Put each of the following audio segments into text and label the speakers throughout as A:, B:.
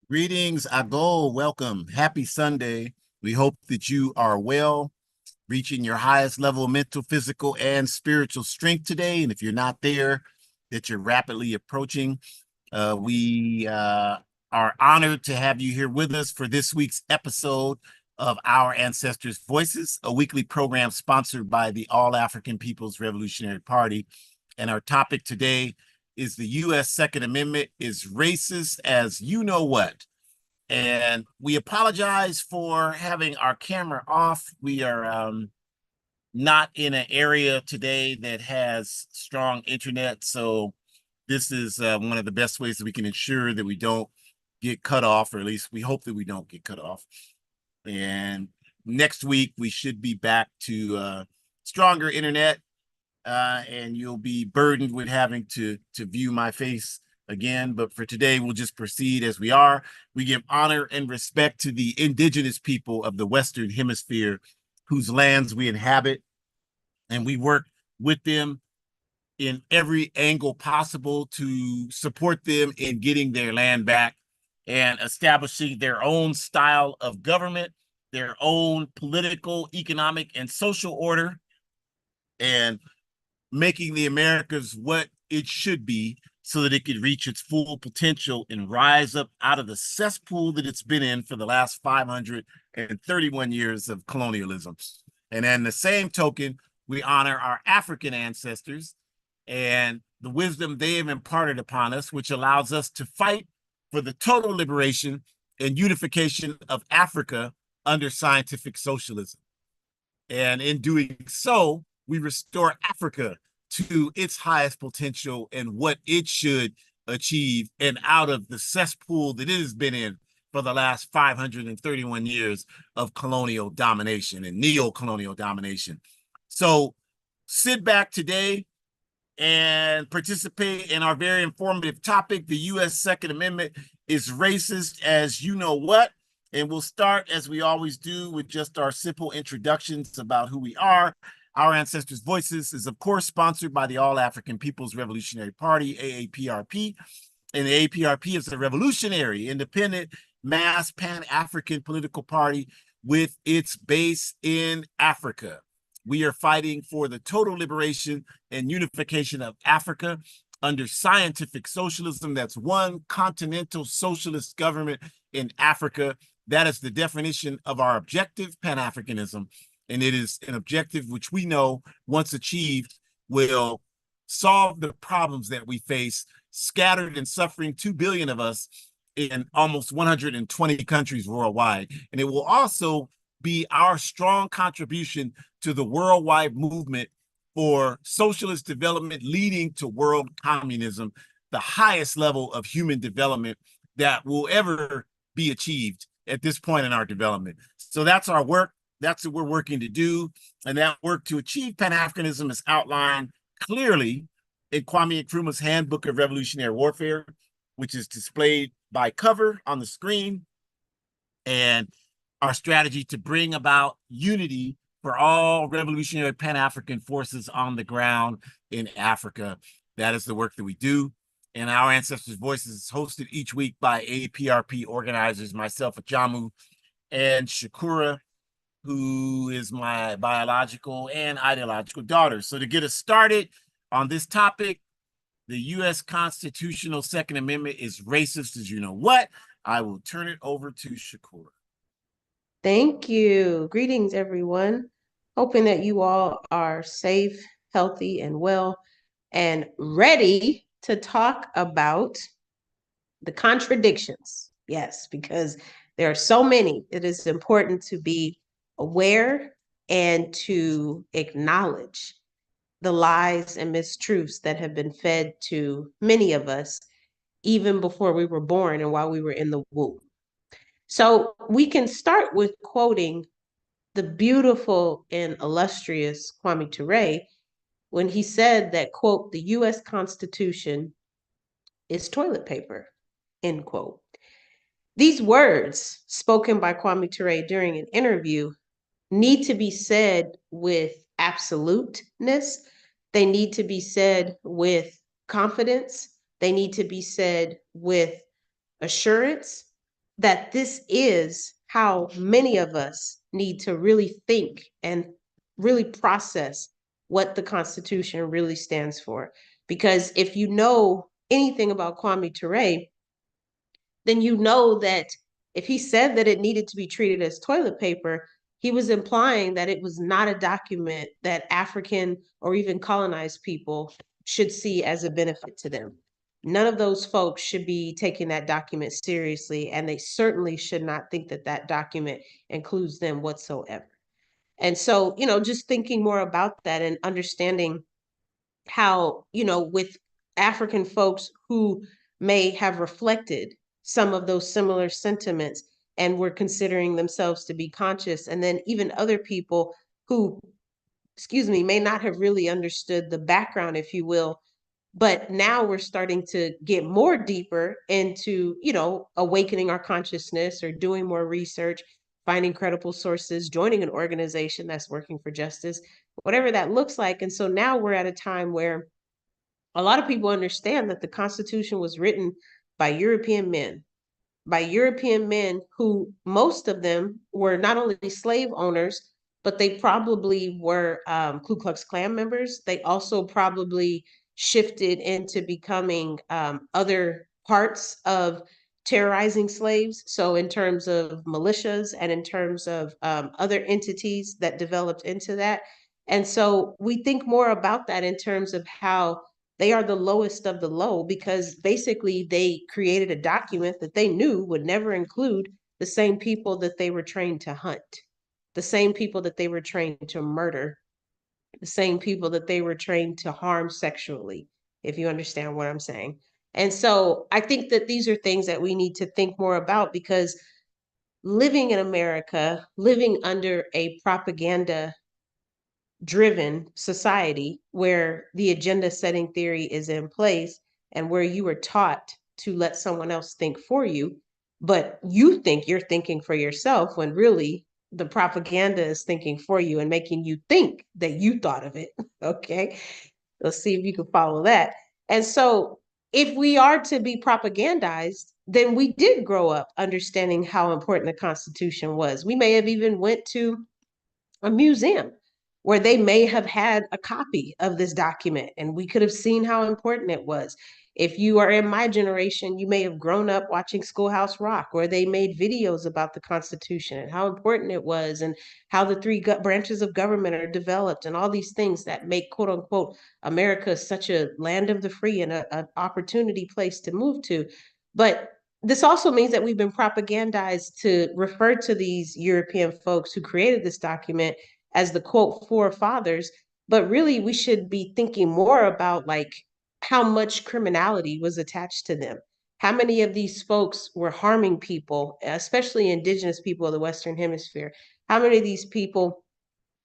A: Greetings, Agol. Welcome. Happy Sunday. We hope that you are well, reaching your highest level of mental, physical, and spiritual strength today. And if you're not there, that you're rapidly approaching. We are honored to have you here with us for this week's episode of Our Ancestors' Voices, a weekly program sponsored by the All African People's Revolutionary Party. And our topic today is the U.S. Second Amendment is racist as you know what. And we apologize for having our camera off. We are not in an area today that has strong internet. So this is one of the best ways that we can ensure that we don't get cut off, or at least we hope that we don't get cut off. And next week, we should be back to stronger internet, and you'll be burdened with having to view my face again. But for today, we'll just proceed as we are. We give honor and respect to the indigenous people of the Western Hemisphere whose lands we inhabit, and we work with them in every angle possible to support them in getting their land back and establishing their own style of government, their own political, economic, and social order, and making the Americas what it should be so that it could reach its full potential and rise up out of the cesspool that it's been in for the last 531 years of colonialism. And in the same token, we honor our African ancestors and the wisdom they have imparted upon us, which allows us to fight for the total liberation and unification of Africa under scientific socialism. And in doing so, we restore Africa to its highest potential and what it should achieve, and out of the cesspool that it has been in for the last 531 years of colonial domination and neo-colonial domination. So sit back today and participate in our very informative topic. The U.S. Second Amendment is racist as you know what. And we'll start, as we always do, with just our simple introductions about who we are. Our Ancestors' Voices is, of course, sponsored by the All African People's Revolutionary Party, AAPRP. And the AAPRP is a revolutionary, independent, mass pan-African political party with its base in Africa. We are fighting for the total liberation and unification of Africa under scientific socialism. That's one continental socialist government in Africa. That is the definition of our objective, Pan-Africanism. And it is an objective which we know, once achieved, will solve the problems that we face, scattered and suffering 2 billion of us in almost 120 countries worldwide. And it will also be our strong contribution to the worldwide movement for socialist development leading to world communism, the highest level of human development that will ever be achieved at this point in our development. So that's our work. That's what we're working to do. And that work to achieve Pan-Africanism is outlined clearly in Kwame Nkrumah's Handbook of Revolutionary Warfare, which is displayed by cover on the screen, and our strategy to bring about unity for all revolutionary Pan-African forces on the ground in Africa. That is the work that we do. And Our Ancestors' Voices is hosted each week by APRP organizers, myself, Ajamu, and Shakura, who is my biological and ideological daughter. So to get us started on this topic, the U.S. Constitutional Second Amendment is racist as you know what. I will turn it over to Shakura.
B: Thank you. Greetings, everyone. Hoping that you all are safe, healthy, and well, and ready to talk about the contradictions. Yes, because there are so many. It is important to be aware and to acknowledge the lies and mistruths that have been fed to many of us even before we were born and while we were in the womb. So we can start with quoting the beautiful and illustrious Kwame Ture when he said that, quote, the US Constitution is toilet paper, end quote. These words spoken by Kwame Ture during an interview need to be said with absoluteness. They need to be said with confidence. They need to be said with assurance. that this is how many of us need to really think and really process what the Constitution really stands for. Because if you know anything about Kwame Ture, then you know that if he said that it needed to be treated as toilet paper, he was implying that it was not a document that African or even colonized people should see as a benefit to them. None of those folks should be taking that document seriously, and they certainly should not think that that document includes them whatsoever. And so, just thinking more about that and understanding how, with African folks who may have reflected some of those similar sentiments and were considering themselves to be conscious, and then even other people who, excuse me, may not have really understood the background, if you will, but now we're starting to get more deeper into, awakening our consciousness or doing more research, finding credible sources, joining an organization that's working for justice, whatever that looks like. And so now we're at a time where a lot of people understand that the Constitution was written by European men, who most of them were not only slave owners, but they probably were Ku Klux Klan members. They also probably shifted into becoming other parts of terrorizing slaves. So, in terms of militias and in terms of other entities that developed into that. And so we think more about that in terms of how they are the lowest of the low, because basically they created a document that they knew would never include the same people that they were trained to hunt, the same people that they were trained to murder, the same people that they were trained to harm sexually, if you understand what I'm saying. And so I think that these are things that we need to think more about, because living in America, living under a propaganda driven society where the agenda setting theory is in place and where you are taught to let someone else think for you, but you think you're thinking for yourself when really the propaganda is thinking for you and making you think that you thought of it. Okay. Let's see if you can follow that. And so if we are to be propagandized, then we did grow up understanding how important the Constitution was. We may have even went to a museum where they may have had a copy of this document and we could have seen how important it was. If you are in my generation, you may have grown up watching Schoolhouse Rock, where they made videos about the Constitution and how important it was and how the three branches of government are developed and all these things that make, quote unquote, America such a land of the free and an opportunity place to move to. But this also means that we've been propagandized to refer to these European folks who created this document as the quote forefathers, but really we should be thinking more about like how much criminality was attached to them. How many of these folks were harming people, especially indigenous people of the Western Hemisphere? How many of these people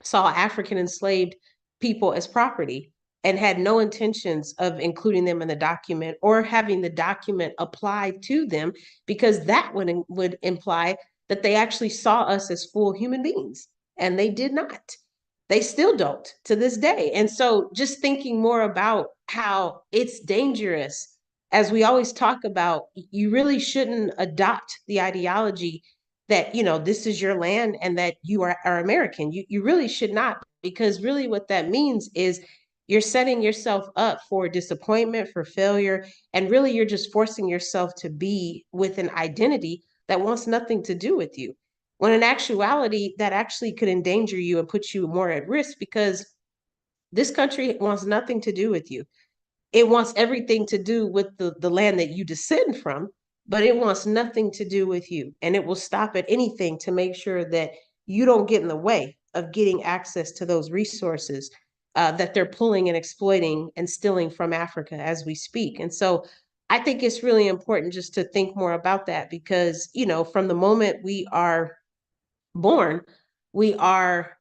B: saw African enslaved people as property and had no intentions of including them in the document or having the document applied to them, because that would imply that they actually saw us as full human beings, and they did not. They still don't to this day. And so just thinking more about how it's dangerous, as we always talk about, you really shouldn't adopt the ideology that, this is your land and that you are American. You really should not, because really what that means is you're setting yourself up for disappointment, for failure, and really you're just forcing yourself to be with an identity that wants nothing to do with you, when in actuality that actually could endanger you and put you more at risk, because this country wants nothing to do with you. It wants everything to do with the land that you descend from, but it wants nothing to do with you. And it will stop at anything to make sure that you don't get in the way of getting access to those resources that they're pulling and exploiting and stealing from Africa as we speak. And so I think it's really important just to think more about that, because, from the moment we are born, we are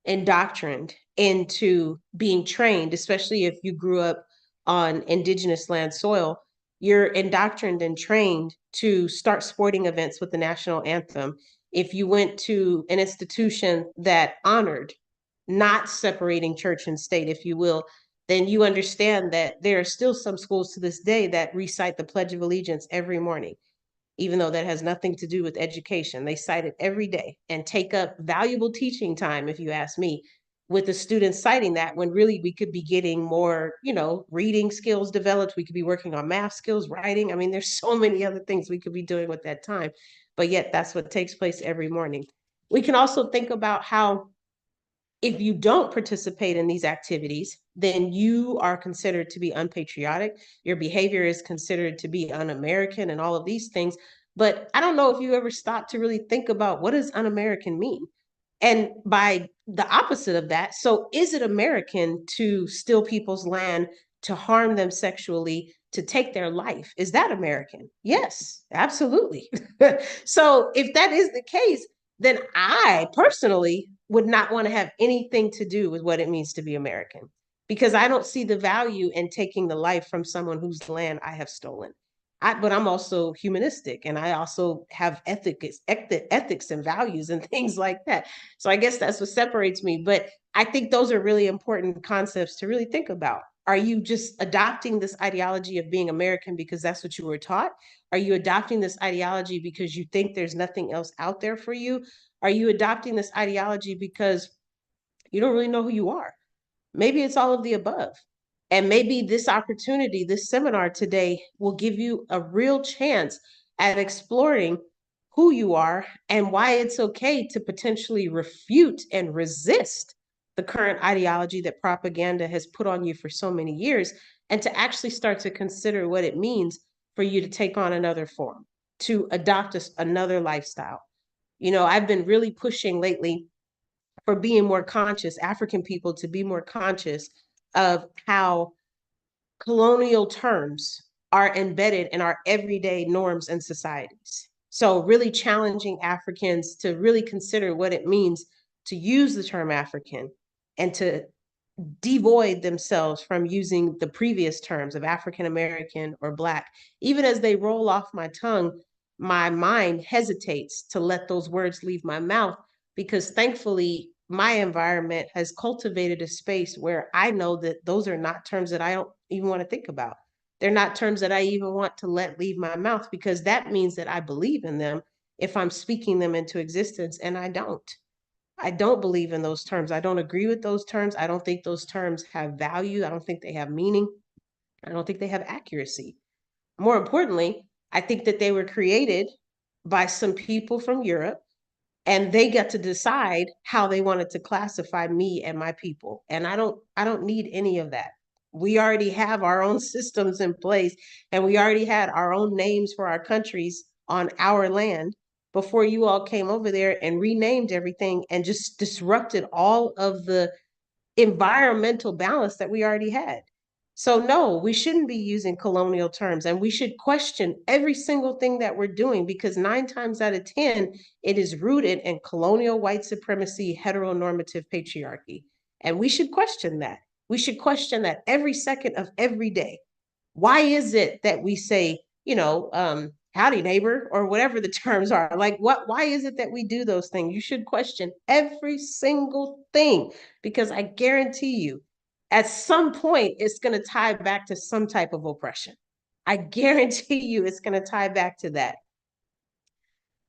B: indoctrined into being trained, especially if you grew up on indigenous land soil, you're indoctrined and trained to start sporting events with the national anthem. If you went to an institution that honored not separating church and state, if you will, then you understand that there are still some schools to this day that recite the Pledge of Allegiance every morning. even though that has nothing to do with education. They cite it every day and take up valuable teaching time, if you ask me, with the students citing that, when really we could be getting more, reading skills developed. We could be working on math skills, writing. I mean, there's so many other things we could be doing with that time, but yet that's what takes place every morning. We can also think about how if you don't participate in these activities, then you are considered to be unpatriotic. Your behavior is considered to be un-American and all of these things. But I don't know if you ever stop to really think about, what does un-American mean? And by the opposite of that, so is it American to steal people's land, to harm them sexually, to take their life? Is that American? Yes, absolutely. So if that is the case, then I personally would not want to have anything to do with what it means to be American, because I don't see the value in taking the life from someone whose land I have stolen. But I'm also humanistic, and I also have ethics and values and things like that. So I guess that's what separates me. But I think those are really important concepts to really think about. Are you just adopting this ideology of being American because that's what you were taught? Are you adopting this ideology because you think there's nothing else out there for you? Are you adopting this ideology because you don't really know who you are? Maybe it's all of the above. And maybe this opportunity, this seminar today, will give you a real chance at exploring who you are and why it's okay to potentially refute and resist the current ideology that propaganda has put on you for so many years, and to actually start to consider what it means for you to take on another form, to adopt another lifestyle. I've been really pushing lately for being more conscious, African people to be more conscious of how colonial terms are embedded in our everyday norms and societies. So, really challenging Africans to really consider what it means to use the term African, and to devoid themselves from using the previous terms of African American or Black. Even as they roll off my tongue, my mind hesitates to let those words leave my mouth, because thankfully my environment has cultivated a space where I know that those are not terms that I don't even want to think about. They're not terms that I even want to let leave my mouth, because that means that I believe in them if I'm speaking them into existence, and I don't. I don't believe in those terms. I don't agree with those terms. I don't think those terms have value. I don't think they have meaning. I don't think they have accuracy. More importantly, I think that they were created by some people from Europe, and they got to decide how they wanted to classify me and my people. And I don't need any of that. We already have our own systems in place, and we already had our own names for our countries on our land before you all came over there and renamed everything and just disrupted all of the environmental balance that we already had. So, no, we shouldn't be using colonial terms, and we should question every single thing that we're doing, because 9 times out of 10, it is rooted in colonial white supremacy, heteronormative patriarchy. And we should question that. We should question that every second of every day. Why is it that we say, howdy neighbor, or whatever the terms are? Like, why is it that we do those things? You should question every single thing, because I guarantee you, at some point, it's going to tie back to some type of oppression. I guarantee you it's going to tie back to that.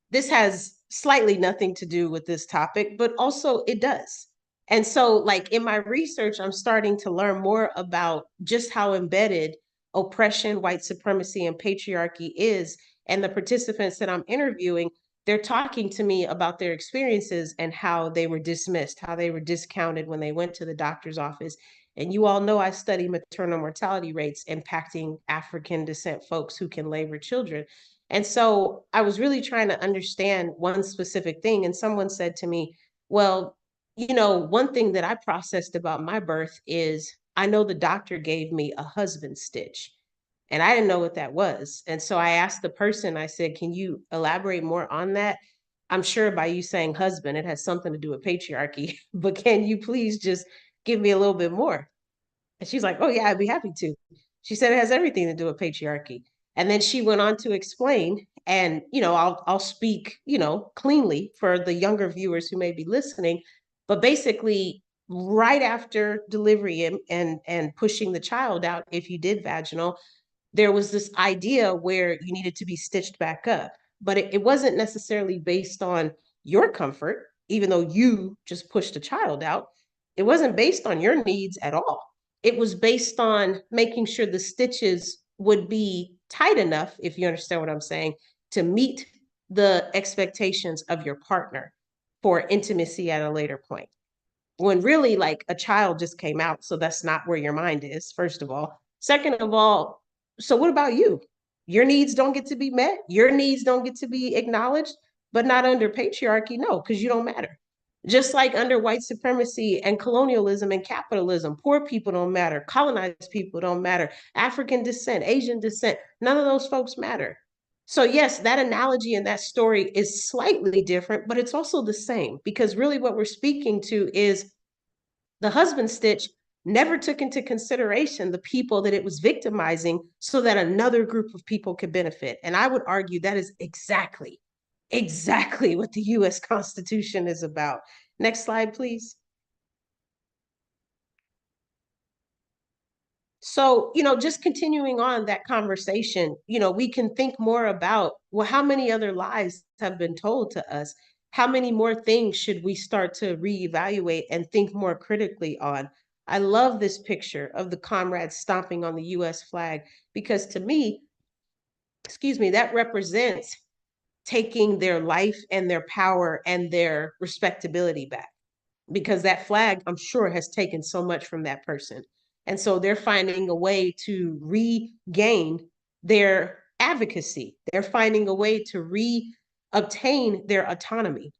B: This has slightly nothing to do with this topic, but also it does. And so, like, in my research, I'm starting to learn more about just how embedded oppression, white supremacy, and patriarchy is. And the participants that I'm interviewing, they're talking to me about their experiences and how they were dismissed, how they were discounted when they went to the doctor's office. And you all know I study maternal mortality rates impacting African descent folks who can labor children. And so I was really trying to understand one specific thing. And someone said to me, well, one thing that I processed about my birth is, I know the doctor gave me a husband stitch, and I didn't know what that was. And so I asked the person, I said, can you elaborate more on that? I'm sure by you saying husband, it has something to do with patriarchy, but can you please just give me a little bit more? And she's like, oh, yeah, I'd be happy to. She said it has everything to do with patriarchy. And then she went on to explain, and I'll speak, cleanly for the younger viewers who may be listening, but basically right after delivery and pushing the child out, if you did vaginal, there was this idea where you needed to be stitched back up. but it wasn't necessarily based on your comfort, even though you just pushed a child out. It wasn't based on your needs at all. It was based on making sure the stitches would be tight enough, if you understand what I'm saying, to meet the expectations of your partner for intimacy at a later point. When really, like, a child just came out, so that's not where your mind is, first of all. Second of all, so what about you? Your needs don't get to be met, your needs don't get to be acknowledged, but not under patriarchy, no, because you don't matter. Just like under white supremacy and colonialism and capitalism, poor people don't matter, colonized people don't matter, African descent, Asian descent, none of those folks matter. So, yes, that analogy and that story is slightly different, but it's also the same, because really what we're speaking to is the husband stitch never took into consideration the people that it was victimizing so that another group of people could benefit. And I would argue that is exactly what the US Constitution is about. Next slide, please. So, just continuing on that conversation, we can think more about, well, how many other lies have been told to us? How many more things should we start to reevaluate and think more critically on? I love this picture of the comrades stomping on the US flag, because to me, excuse me, that represents taking their life and their power and their respectability back, because that flag, I'm sure, has taken so much from that person. And so they're finding a way to regain their advocacy. They're finding a way to obtain their autonomy,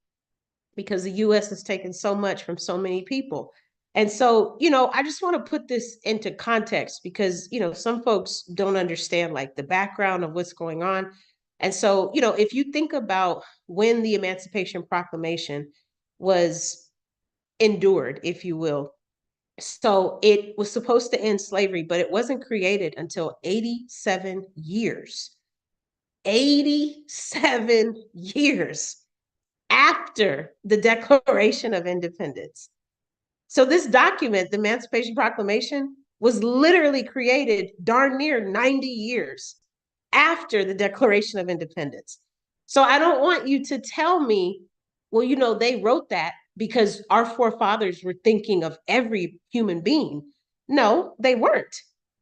B: because the US has taken so much from so many people. And so, I just want to put this into context, because, some folks don't understand, like, the background of what's going on. And so, if you think about when the Emancipation Proclamation was endured, if you will. So it was supposed to end slavery, but it wasn't created until 87 years. 87 years after the Declaration of Independence. So this document, the Emancipation Proclamation, was literally created darn near 90 years after the Declaration of Independence. So I don't want you to tell me, well, they wrote that because our forefathers were thinking of every human being. No, they weren't.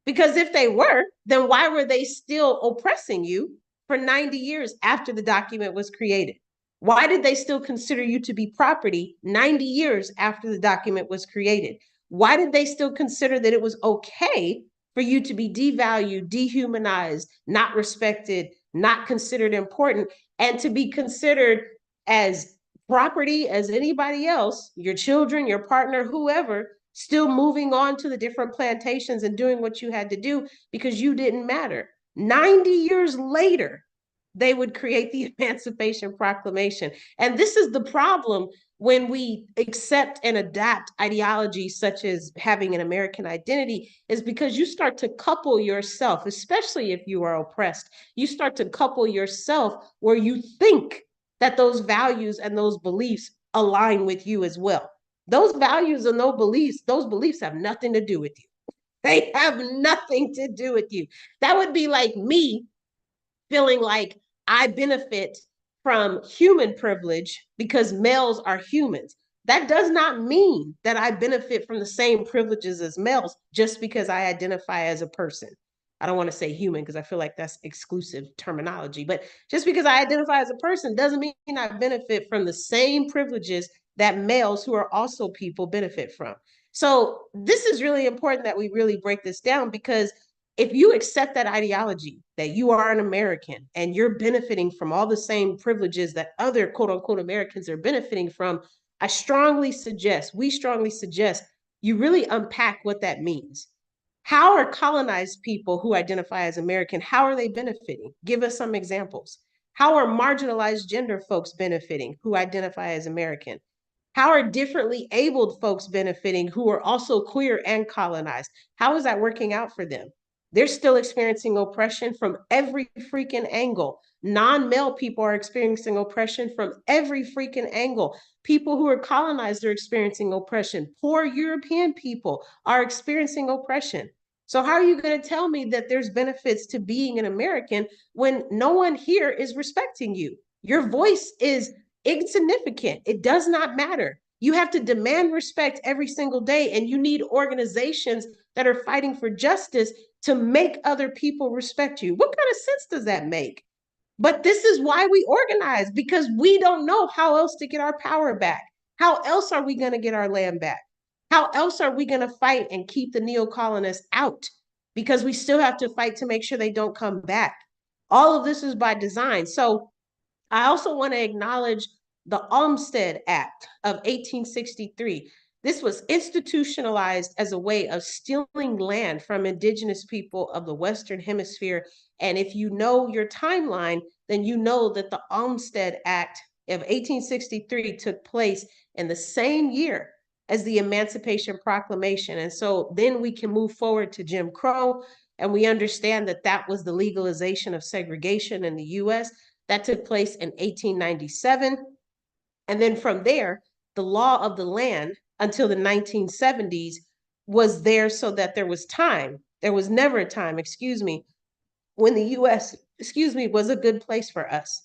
B: Because if they were, then why were they still oppressing you for 90 years after the document was created? Why did they still consider you to be property 90 years after the document was created? Why did they still consider that it was okay for you to be devalued, dehumanized, not respected, not considered important, and to be considered as property as anybody else, your children, your partner, whoever, still moving on to the different plantations and doing what you had to do because you didn't matter? 90 years later, they would create the Emancipation Proclamation. And this is the problem when we accept and adapt ideologies such as having an American identity, is because you start to couple yourself, especially if you are oppressed, you start to couple yourself where you think that those values and those beliefs align with you as well. Those values and those beliefs have nothing to do with you. They have nothing to do with you. That would be like me feeling like I benefit from human privilege because males are humans. That does not mean that I benefit from the same privileges as males just because I identify as a person. I don't want to say human because I feel like that's exclusive terminology, but just because I identify as a person doesn't mean I benefit from the same privileges that males who are also people benefit from. So this is really important that we really break this down, because if you accept that ideology that you are an American and you're benefiting from all the same privileges that other quote unquote Americans are benefiting from, we strongly suggest you really unpack what that means. How are colonized people who identify as American, how are they benefiting? Give us some examples. How are marginalized gender folks benefiting who identify as American? How are differently abled folks benefiting who are also queer and colonized? How is that working out for them? They're still experiencing oppression from every freaking angle. Non-male people are experiencing oppression from every freaking angle. People who are colonized are experiencing oppression. Poor European people are experiencing oppression. So how are you going to tell me that there's benefits to being an American when no one here is respecting you? Your voice is insignificant. It does not matter. You have to demand respect every single day, and you need organizations that are fighting for justice to make other people respect you. What kind of sense does that make? But this is why we organize, because we don't know how else to get our power back. How else are we going to get our land back? How else are we going to fight and keep the neo-colonists out? Because we still have to fight to make sure they don't come back. All of this is by design. So I also want to acknowledge the Olmsted Act of 1863. This was institutionalized as a way of stealing land from indigenous people of the Western Hemisphere. And if you know your timeline, then you know that the Olmsted Act of 1863 took place in the same year as the Emancipation Proclamation. And so then we can move forward to Jim Crow, and we understand that that was the legalization of segregation in the US. That took place in 1897. And then from there, the law of the land until the 1970s was there so that there was time. There was never a time, excuse me, when the US, excuse me, was a good place for us.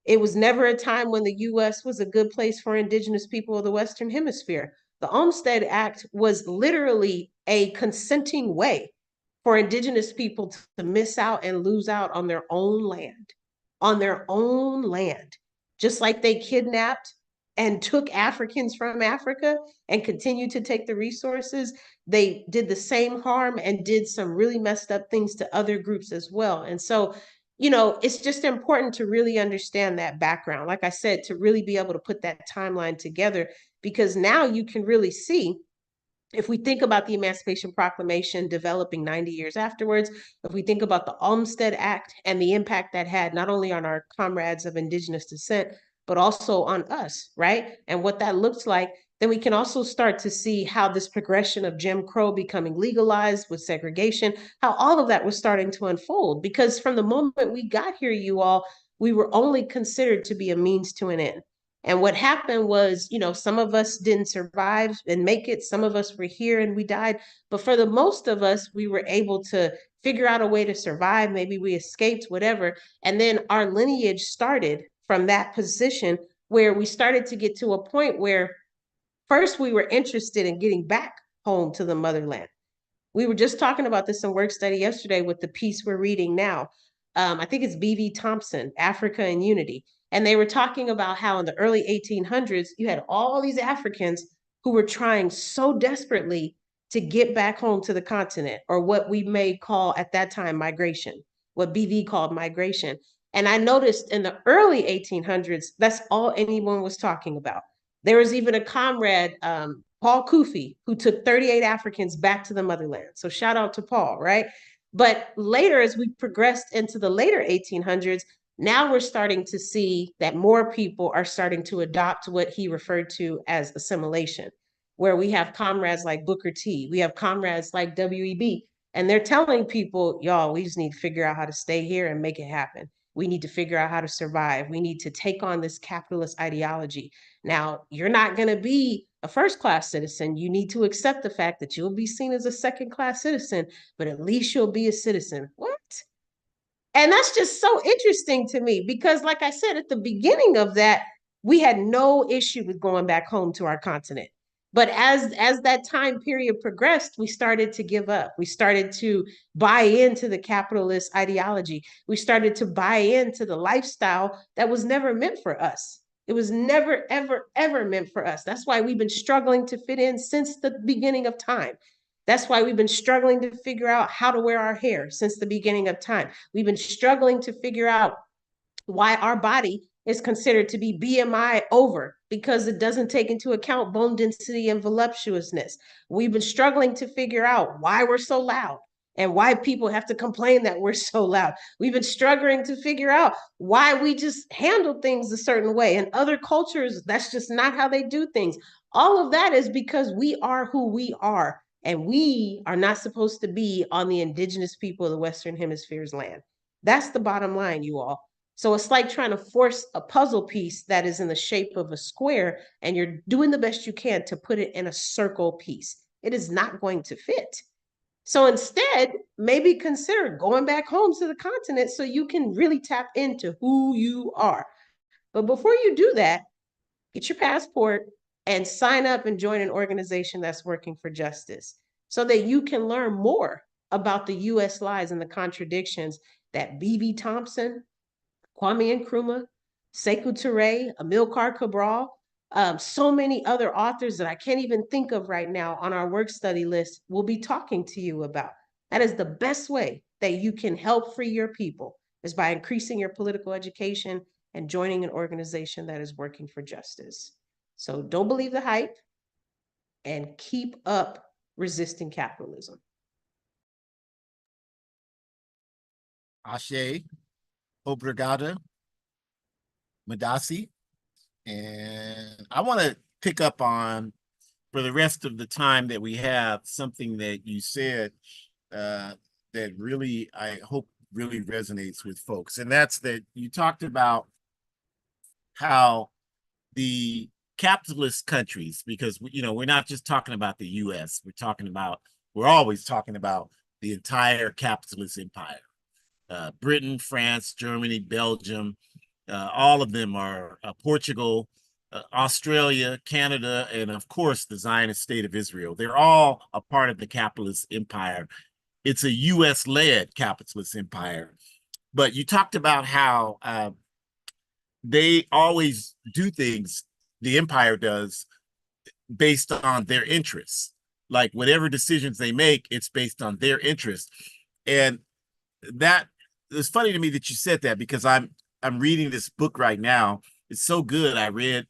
B: It was never a time when the US was a good place for indigenous people of the Western Hemisphere. The Olmsted Act was literally a consenting way for indigenous people to miss out and lose out on their own land, just like they kidnapped and took Africans from Africa and continued to take the resources. They did the same harm and did some really messed up things to other groups as well. And so, it's just important to really understand that background. Like I said, to really be able to put that timeline together, because now you can really see, if we think about the Emancipation Proclamation developing 90 years afterwards, if we think about the Olmsted Act and the impact that had not only on our comrades of indigenous descent, but also on us, right? And what that looks like, then we can also start to see how this progression of Jim Crow becoming legalized with segregation, how all of that was starting to unfold. Because from the moment we got here, you all, we were only considered to be a means to an end. And what happened was, some of us didn't survive and make it. Some of us were here and we died. But for the most of us, we were able to figure out a way to survive. Maybe we escaped, whatever. And then our lineage started from that position where we started to get to a point where first we were interested in getting back home to the motherland. We were just talking about this in work study yesterday with the piece we're reading now. I think it's B.V. Thompson, Africa in Unity. And they were talking about how in the early 1800s, you had all these Africans who were trying so desperately to get back home to the continent, or what we may call at that time migration, what BV called migration. And I noticed in the early 1800s, that's all anyone was talking about. There was even a comrade, Paul Kufi, who took 38 Africans back to the motherland. So shout out to Paul, right? But later, as we progressed into the later 1800s, now we're starting to see that more people are starting to adopt what he referred to as assimilation, where we have comrades like Booker T, we have comrades like WEB, and they're telling people, y'all, we just need to figure out how to stay here and make it happen. We need to figure out how to survive. We need to take on this capitalist ideology. Now, you're not going to be a first class citizen. You need to accept the fact that you'll be seen as a second class citizen, but at least you'll be a citizen. What? And that's just so interesting to me because, like I said, at the beginning of that, we had no issue with going back home to our continent. But as that time period progressed, we started to give up. We started to buy into the capitalist ideology. We started to buy into the lifestyle that was never meant for us. It was never, ever, ever meant for us. That's why we've been struggling to fit in since the beginning of time. That's why we've been struggling to figure out how to wear our hair since the beginning of time. We've been struggling to figure out why our body is considered to be BMI over because it doesn't take into account bone density and voluptuousness. We've been struggling to figure out why we're so loud and why people have to complain that we're so loud. We've been struggling to figure out why we just handle things a certain way. In other cultures, that's just not how they do things. All of that is because we are who we are, and we are not supposed to be on the indigenous people of the Western Hemisphere's land. That's the bottom line, you all. So it's like trying to force a puzzle piece that is in the shape of a square, and you're doing the best you can to put it in a circle piece. It is not going to fit. So instead, maybe consider going back home to the continent so you can really tap into who you are. But before you do that, get your passport and sign up and join an organization that's working for justice so that you can learn more about the US lies and the contradictions that B.B. Thompson, Kwame Nkrumah, Sekou Touré, Amilcar Cabral, so many other authors that I can't even think of right now on our work study list will be talking to you about. That is the best way that you can help free your people is by increasing your political education and joining an organization that is working for justice. So don't believe the hype and keep up resisting capitalism.
A: Ashe, obrigado, Madasi. And I want to pick up on, for the rest of the time that we have, something that you said that really, I hope, really resonates with folks. And that's that you talked about how the capitalist countries, because we're not just talking about the US, we're always talking about the entire capitalist empire. Britain, France, Germany, Belgium, all of them are Portugal, Australia, Canada, and of course the Zionist state of Israel. They're all a part of the capitalist empire. It's a US-led capitalist empire. But you talked about how they always do things, the empire does, based on their interests. Like whatever decisions they make, it's based on their interests. And that it's funny to me that you said that, because I'm reading this book right now. It's so good. I read,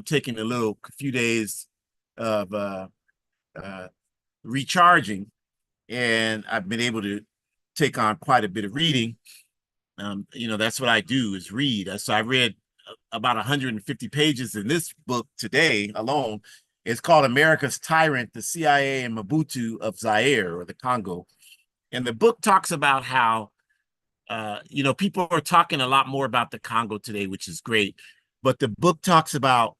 A: taking a few days of recharging, and I've been able to take on quite a bit of reading. That's what I do, is read. So I read about 150 pages in this book today alone. It's called America's Tyrant, the CIA and Mobutu of Zaire, or the Congo. And the book talks about how, people are talking a lot more about the Congo today, which is great. But the book talks about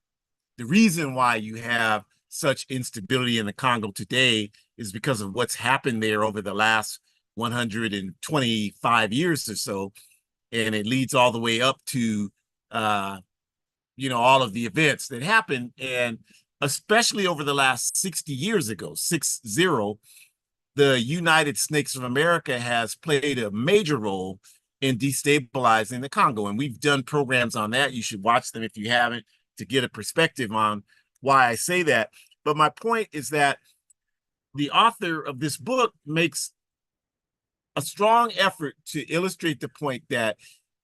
A: the reason why you have such instability in the Congo today is because of what's happened there over the last 125 years or so. And it leads all the way up to, all of the events that happened. And especially over the last 60 years ago, 60, the United Snakes of America has played a major role in destabilizing the Congo. And we've done programs on that. You should watch them if you haven't, to get a perspective on why I say that. But my point is that the author of this book makes a strong effort to illustrate the point that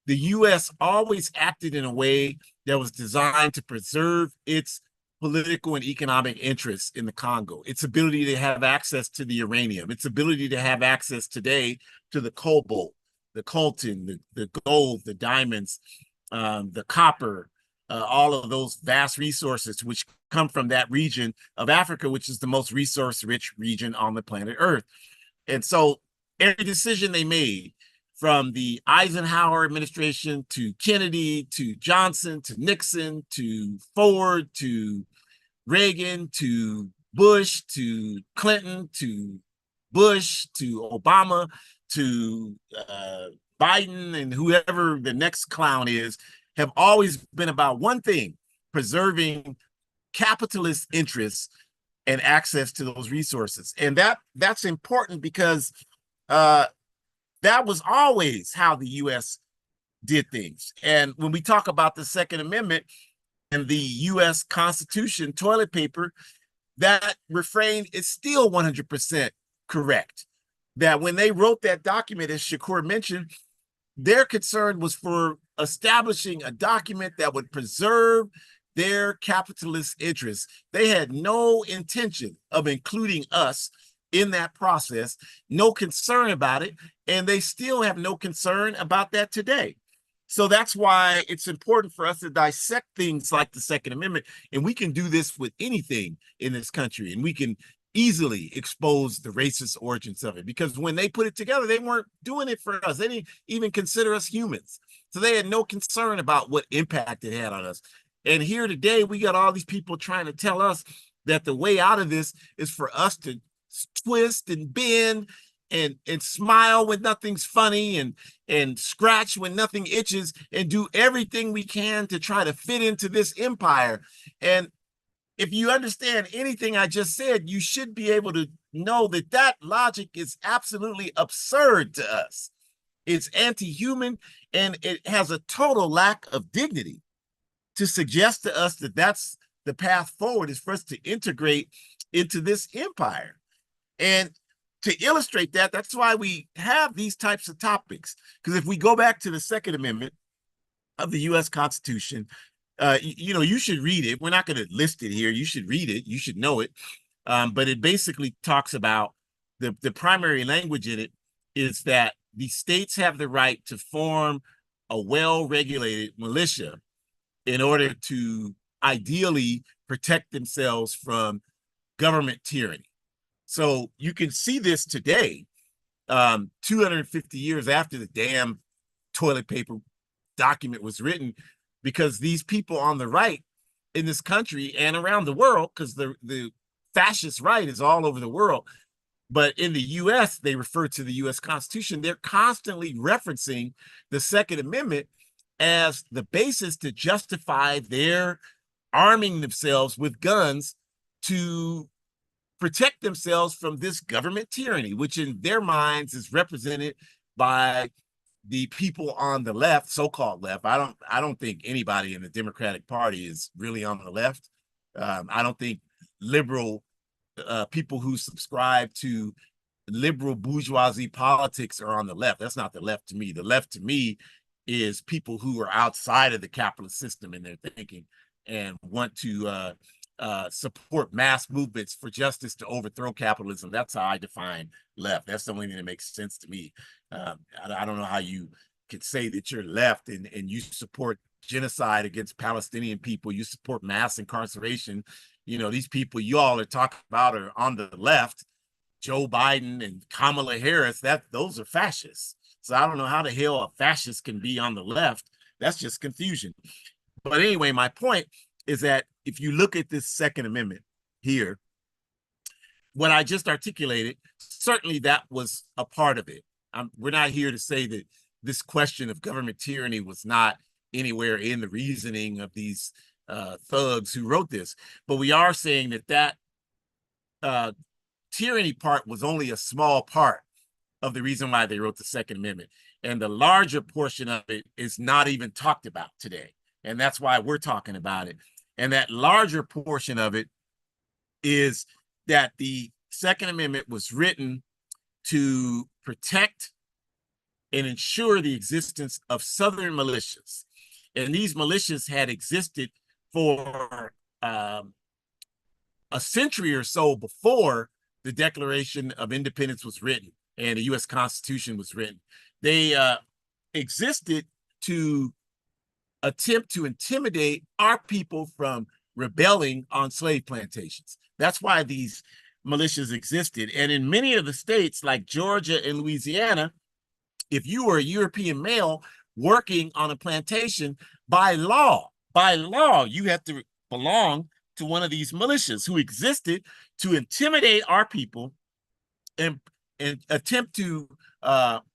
A: the U.S. always acted in a way that was designed to preserve its political and economic interests in the Congo, its ability to have access to the uranium, its ability to have access today to the cobalt, the coltan, the gold, the diamonds, the copper, all of those vast resources which come from that region of Africa, which is the most resource-rich region on the planet Earth. And so every decision they made, from the Eisenhower administration to Kennedy to Johnson to Nixon to Ford to Reagan to Bush to Clinton to Bush to Obama to Biden and whoever the next clown is, have always been about one thing: preserving capitalist interests and access to those resources. And that's important because that was always how the U.S. did things. And when we talk about the Second Amendment and the U.S. Constitution, toilet paper, that refrain is still 100% correct. That when they wrote that document, as Shakur mentioned, their concern was for establishing a document that would preserve their capitalist interests. They had no intention of including us in that process, no concern about it, and they still have no concern about that today. So that's why it's important for us to dissect things like the Second Amendment, and we can do this with anything in this country, and we can easily expose the racist origins of it, because when they put it together, they weren't doing it for us. They didn't even consider us humans. So they had no concern about what impact it had on us. And here today, we got all these people trying to tell us that the way out of this is for us to twist and bend and smile when nothing's funny and scratch when nothing itches and do everything we can to try to fit into this empire. And if you understand anything I just said, you should be able to know that that logic is absolutely absurd to us. It's anti-human, and it has a total lack of dignity to suggest to us that that's the path forward, is for us to integrate into this empire. And to illustrate that, that's why we have these types of topics. Because if we go back to the Second Amendment of the U.S. Constitution, you should read it. We're not going to list it here. You should read it. You should know it. But it basically talks about the primary language in it is that the states have the right to form a well-regulated militia in order to ideally protect themselves from government tyranny. So you can see this today, 250 years after the damn toilet paper document was written, because these people on the right in this country and around the world, because the fascist right is all over the world, but in the U.S., they refer to the U.S. Constitution. They're constantly referencing the Second Amendment as the basis to justify their arming themselves with guns to protect themselves from this government tyranny, which in their minds is represented by the people on the left, so-called left. I don't think anybody in the Democratic Party is really on the left. I don't think liberal people who subscribe to liberal bourgeoisie politics are on the left. That's not the left to me. The left to me is people who are outside of the capitalist system in their thinking and want to support mass movements for justice to overthrow capitalism. That's how I define left. That's the only thing that makes sense to me. I don't know how you could say that you're left and you support genocide against Palestinian people. You support mass incarceration. These people you all are talking about are on the left. Joe Biden and Kamala Harris, those are fascists. So I don't know how the hell a fascist can be on the left. That's just confusion. But anyway, my point is that if you look at this Second Amendment here, what I just articulated, certainly that was a part of it. We're not here to say that this question of government tyranny was not anywhere in the reasoning of these thugs who wrote this, but we are saying that tyranny part was only a small part of the reason why they wrote the Second Amendment. And the larger portion of it is not even talked about today. And that's why we're talking about it. And that larger portion of it is that the Second Amendment was written to protect and ensure the existence of Southern militias. And these militias had existed for a century or so before the Declaration of Independence was written and the U.S. Constitution was written. They existed to attempt to intimidate our people from rebelling on slave plantations. That's why these militias existed. And in many of the states like Georgia and Louisiana, if you were a European male working on a plantation, by law, you have to belong to one of these militias who existed to intimidate our people and attempt to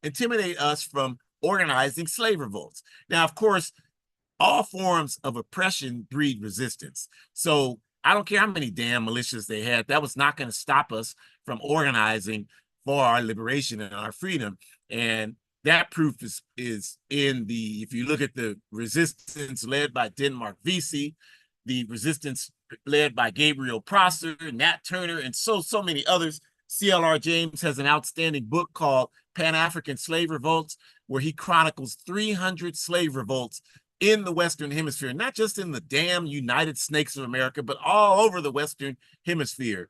A: intimidate us from organizing slave revolts. Now, of course, all forms of oppression breed resistance. So I don't care how many damn militias they had, that was not going to stop us from organizing for our liberation and our freedom. And that proof is in if you look at the resistance led by Denmark Vesey, the resistance led by Gabriel Prosser, Nat Turner, and so many others. C.L.R. James has an outstanding book called Pan-African Slave Revolts, where he chronicles 300 slave revolts in the Western Hemisphere, not just in the damn United Snakes of America, but all over the Western Hemisphere.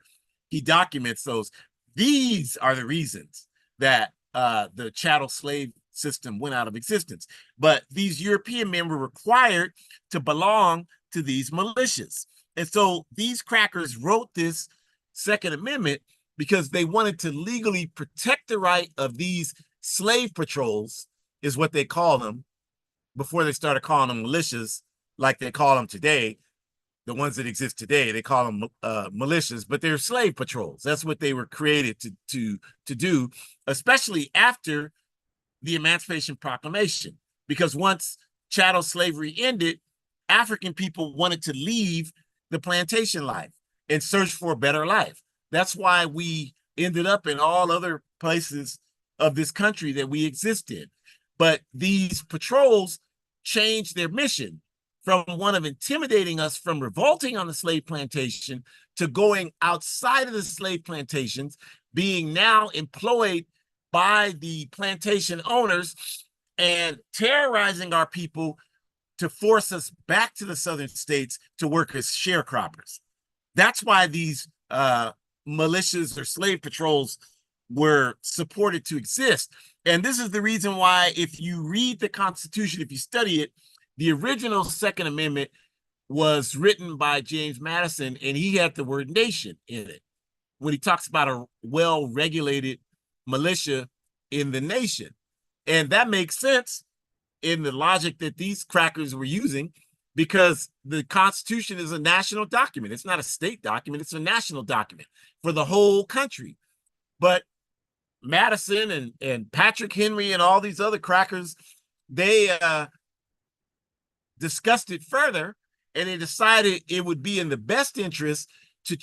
A: He documents those. These are the reasons that the chattel slave system went out of existence. But these European men were required to belong to these militias. And so these crackers wrote this Second Amendment because they wanted to legally protect the right of these slave patrols, is what they call them, before they started calling them militias like they call them today, the ones that exist today. They call them militias, but they're slave patrols. That's what they were created to do, especially after the Emancipation Proclamation. Because once chattel slavery ended, African people wanted to leave the plantation life and search for a better life. That's why we ended up in all other places of this country that we exist in. But these patrols changed their mission from one of intimidating us from revolting on the slave plantation to going outside of the slave plantations, being now employed by the plantation owners and terrorizing our people to force us back to the southern states to work as sharecroppers. That's why these militias or slave patrols were supported to exist. And this is the reason why, if you read the Constitution, if you study it, the original Second Amendment was written by James Madison, and he had the word nation in it when he talks about a well-regulated militia in the nation. And that makes sense in the logic that these crackers were using, because the Constitution is a national document. It's not a state document. It's a national document for the whole country. But Madison and Patrick Henry and all these other crackers, they discussed it further, and they decided it would be in the best interest to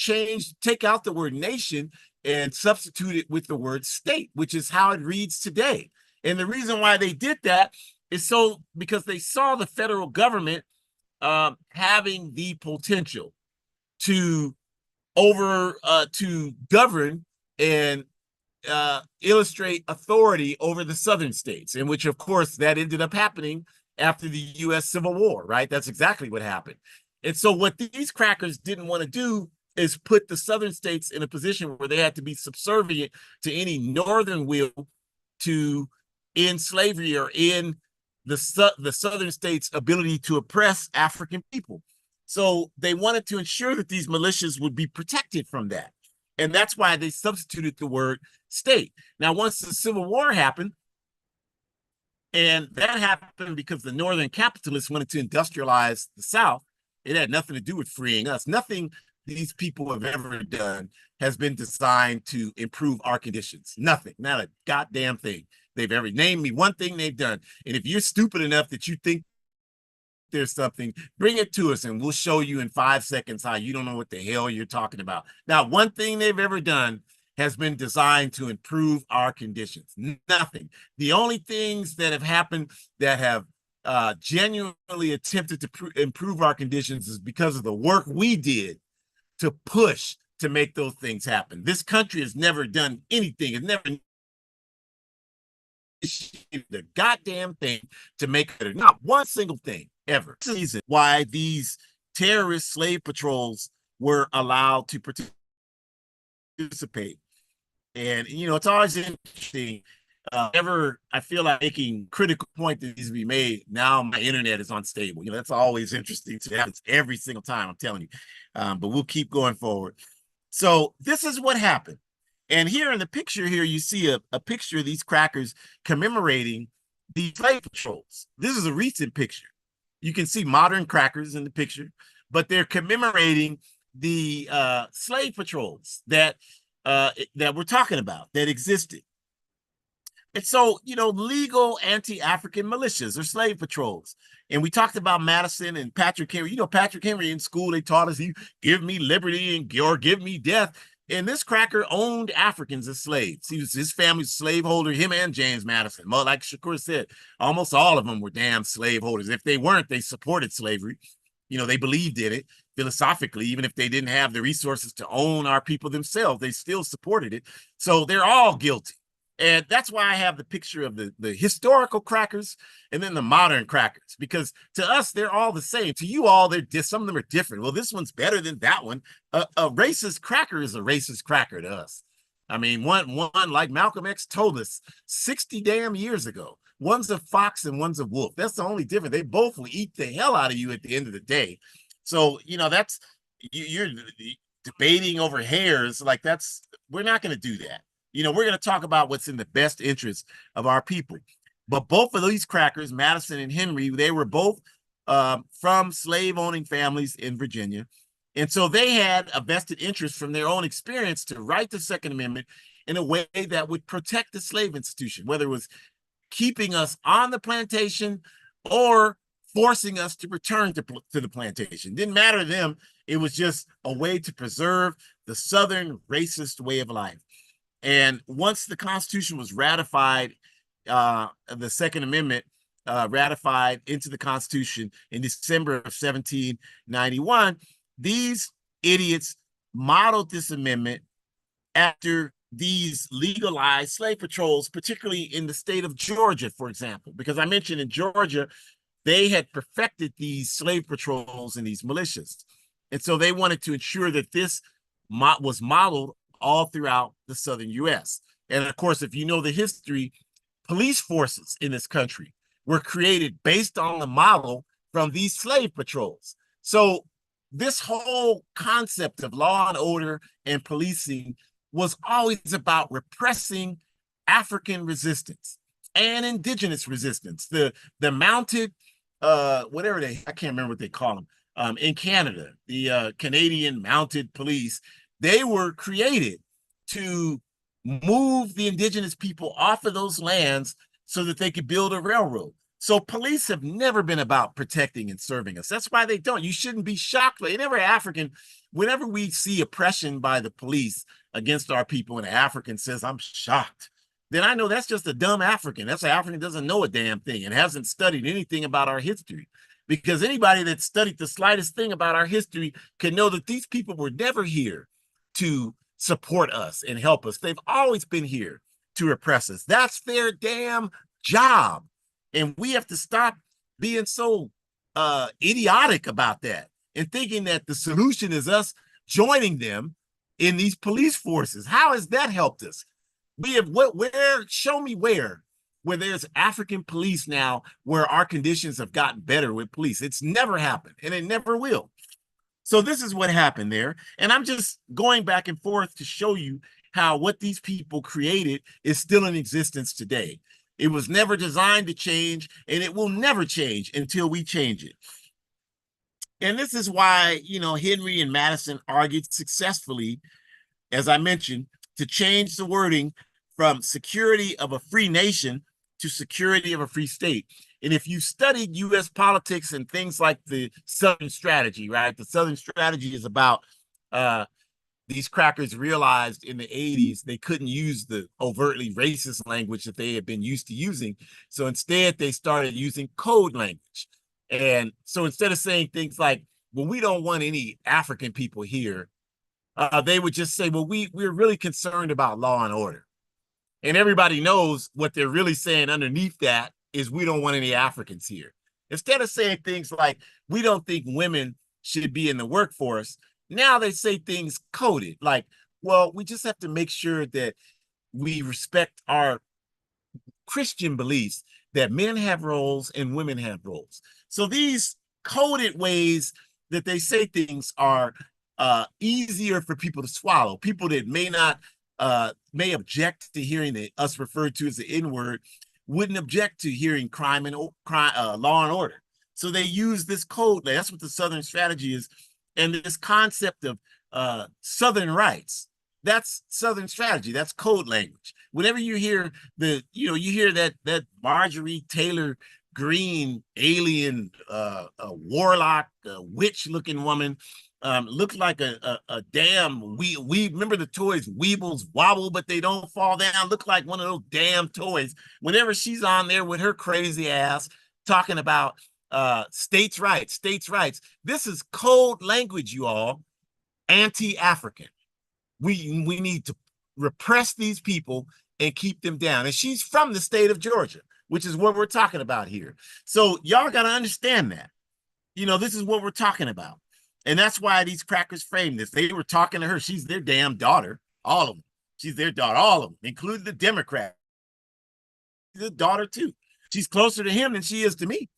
A: take out the word nation and substitute it with the word state, which is how it reads today. And the reason why they did that is because they saw the federal government having the potential to govern and illustrate authority over the southern states, in which, of course, that ended up happening after the U.S. Civil War, right? That's exactly what happened. And so what these crackers didn't want to do is put the southern states in a position where they had to be subservient to any northern will to end slavery or end the southern states' ability to oppress African people. So they wanted to ensure that these militias would be protected from that. And that's why they substituted the word state. Now, once the Civil War happened, and that happened because the northern capitalists wanted to industrialize the South, it had nothing to do with freeing us. Nothing these people have ever done has been designed to improve our conditions. Nothing, not a goddamn thing they've ever named me one thing they've done. And if you're stupid enough that you think there's something, bring it to us and we'll show you in 5 seconds how you don't know what the hell you're talking about. Now, one thing they've ever done has been designed to improve our conditions. Nothing. The only things that have happened that have genuinely attempted to improve our conditions is because of the work we did to push to make those things happen. This country has never done anything. It's never the goddamn thing to make it, not one single thing ever. This is the reason why these terrorist slave patrols were allowed to participate. And, you know, it's always interesting. Ever I feel like making critical point that needs to be made, now my internet is unstable. You know, that's always interesting to happen every single time, I'm telling you. But we'll keep going forward. So this is what happened. And here in the picture here, you see a picture of these crackers commemorating the slave patrols. This is a recent picture. You can see modern crackers in the picture, but they're commemorating the slave patrols that we're talking about, that existed. And so, you know, legal anti-African militias or slave patrols. And we talked about Madison and Patrick Henry. You know, Patrick Henry in school, they taught us, he give me liberty or give me death. And this cracker owned Africans as slaves. His family's slaveholder, him and James Madison. Well, like Shakur said, almost all of them were damn slaveholders. If they weren't, they supported slavery. You know, they believed in it philosophically, even if they didn't have the resources to own our people themselves, they still supported it. So they're all guilty. And that's why I have the picture of the historical crackers and then the modern crackers, because to us, they're all the same. To you all, some of them are different. Well, this one's better than that one. A racist cracker is a racist cracker to us. I mean, one like Malcolm X told us 60 damn years ago, one's a fox and one's a wolf. That's the only difference. They both will eat the hell out of you at the end of the day. So, you know, you're debating over hairs. Like we're not going to do that. You know, we're going to talk about what's in the best interest of our people. But both of these crackers, Madison and Henry, they were both from slave-owning families in Virginia. And so they had a vested interest from their own experience to write the Second Amendment in a way that would protect the slave institution, whether it was keeping us on the plantation or forcing us to return to the plantation. Didn't matter to them. It was just a way to preserve the Southern racist way of life. And once the Constitution was ratified, the Second Amendment ratified into the Constitution in December of 1791, these idiots modeled this amendment after these legalized slave patrols, particularly in the state of Georgia, for example, because I mentioned in Georgia, they had perfected these slave patrols and these militias. And so they wanted to ensure that this was modeled all throughout the Southern U.S. And of course, if you know the history, police forces in this country were created based on the model from these slave patrols. So this whole concept of law and order and policing was always about repressing African resistance and indigenous resistance. The mounted, whatever I can't remember what they call them, in Canada, the Canadian mounted police, they were created to move the indigenous people off of those lands so that they could build a railroad. So police have never been about protecting and serving us. That's why they don't. You shouldn't be shocked. Whenever we see oppression by the police against our people and an African says, I'm shocked, then I know that's just a dumb African. That's an African that doesn't know a damn thing and hasn't studied anything about our history. Because anybody that studied the slightest thing about our history can know that these people were never here to support us and help us. They've always been here to oppress us. That's their damn job. And we have to stop being so idiotic about that and thinking that the solution is us joining them in these police forces. How has that helped us? We have show me where there's African police now where our conditions have gotten better with police. It's never happened and it never will. So this is what happened there. And I'm just going back and forth to show you how what these people created is still in existence today. It was never designed to change, and it will never change until we change it. And this is why, Henry and Madison argued successfully, as I mentioned, to change the wording from security of a free nation to security of a free state. And if you studied U.S. politics and things like the Southern strategy, right? The Southern strategy is about these crackers realized in the 80s they couldn't use the overtly racist language that they had been used to using. So instead, they started using code language. And so instead of saying things like, well, we don't want any African people here, they would just say, well, we're really concerned about law and order. And everybody knows what they're really saying underneath that is we don't want any Africans here. Instead of saying things like, we don't think women should be in the workforce, now they say things coded like, well, we just have to make sure that we respect our Christian beliefs that men have roles and women have roles. So these coded ways that they say things are easier for people to swallow. People that may object to hearing us referred to as the N-word wouldn't object to hearing crime and law and order. So they use this code. That's what the Southern strategy is. And this concept of Southern rights, that's Southern strategy. That's code language. Whenever you hear you hear that Marjorie Taylor Greene alien, warlock, witch-looking woman, looked like a damn we remember the toys Weebles wobble, but they don't fall down. Look like one of those damn toys. Whenever she's on there with her crazy ass talking about states' rights. This is code language, you all. Anti-African. We need to repress these people and keep them down. And she's from the state of Georgia, which is what we're talking about here. So y'all got to understand that. This is what we're talking about. And that's why these crackers framed this. They were talking to her. She's their damn daughter. All of them. She's their daughter. All of them, including the Democrat. The daughter, too. She's closer to him than she is to me.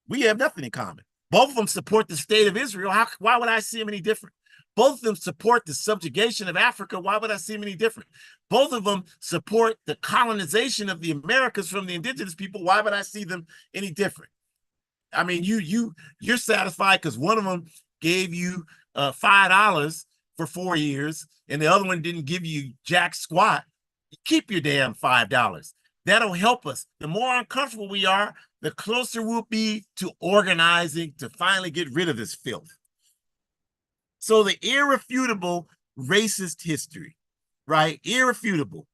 A: We have nothing in common. Both of them support the state of Israel. Why would I see them any different? Both of them support the subjugation of Africa. Why would I see them any different? Both of them support the colonization of the Americas from the indigenous people. Why would I see them any different? I mean, you're satisfied because one of them gave you $5 for 4 years, and the other one didn't give you jack squat. Keep your damn $5. That'll help us. The more uncomfortable we are, the closer we'll be to organizing to finally get rid of this filth. So the irrefutable racist history, right? Irrefutable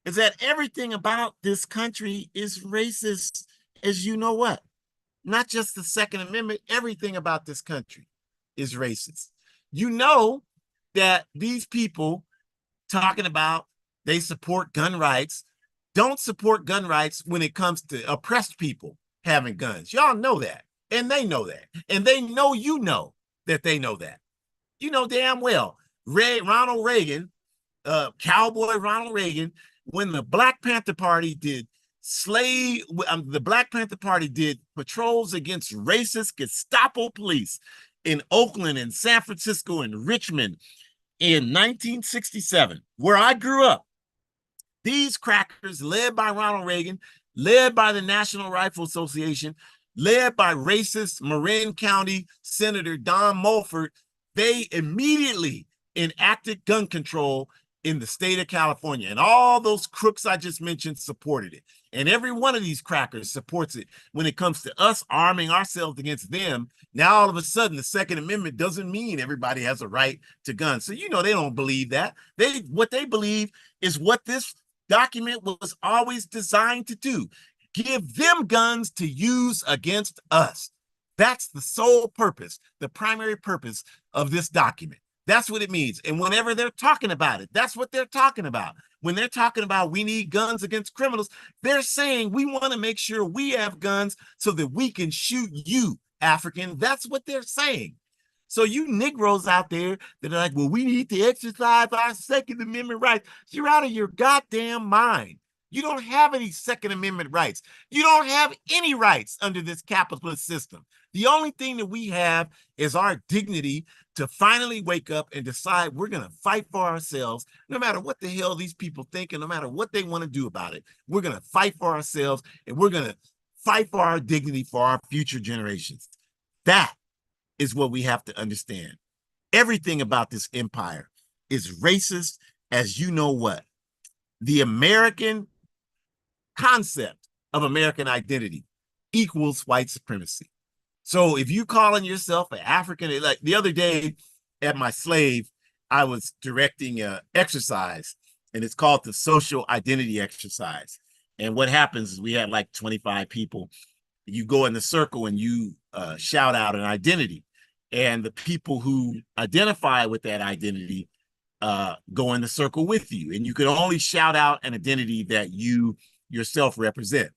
A: is that everything about this country is racist, as you know what? Not just the Second Amendment, everything about this country is racist. You know that these people talking about they support gun rights don't support gun rights when it comes to oppressed people having guns. Y'all know that. And they know that. And they know you know that they know that. You know damn well. Ronald Reagan, cowboy Ronald Reagan, when the Black Panther Party did the Black Panther Party did patrols against racist Gestapo police in Oakland and San Francisco and Richmond in 1967, where I grew up. These crackers, led by Ronald Reagan, led by the National Rifle Association, led by racist Marin County Senator Don Mulford, they immediately enacted gun control in the state of California. And all those crooks I just mentioned supported it. And every one of these crackers supports it when it comes to us arming ourselves against them. Now, all of a sudden, the Second Amendment doesn't mean everybody has a right to guns. So, they don't believe that. What they believe is what this document was always designed to do: give them guns to use against us. That's the sole purpose, the primary purpose of this document. That's what it means. And whenever they're talking about it, that's what they're talking about. When they're talking about we need guns against criminals, they're saying we want to make sure we have guns so that we can shoot you, African. That's what they're saying. So you Negroes out there that are like, well, we need to exercise our Second Amendment rights. You're out of your goddamn mind. You don't have any Second Amendment rights. You don't have any rights under this capitalist system. The only thing that we have is our dignity to finally wake up and decide we're going to fight for ourselves, no matter what the hell these people think and no matter what they want to do about it. We're going to fight for ourselves and we're going to fight for our dignity for our future generations. That is what we have to understand. Everything about this empire is racist, as you know what. The American concept of American identity equals white supremacy. So if you calling yourself an African, like the other day at my slave, I was directing an exercise, and it's called the social identity exercise. And what happens is we had like 25 people. You go in the circle and you shout out an identity. And the people who identify with that identity go in the circle with you. And you can only shout out an identity that you yourself represent.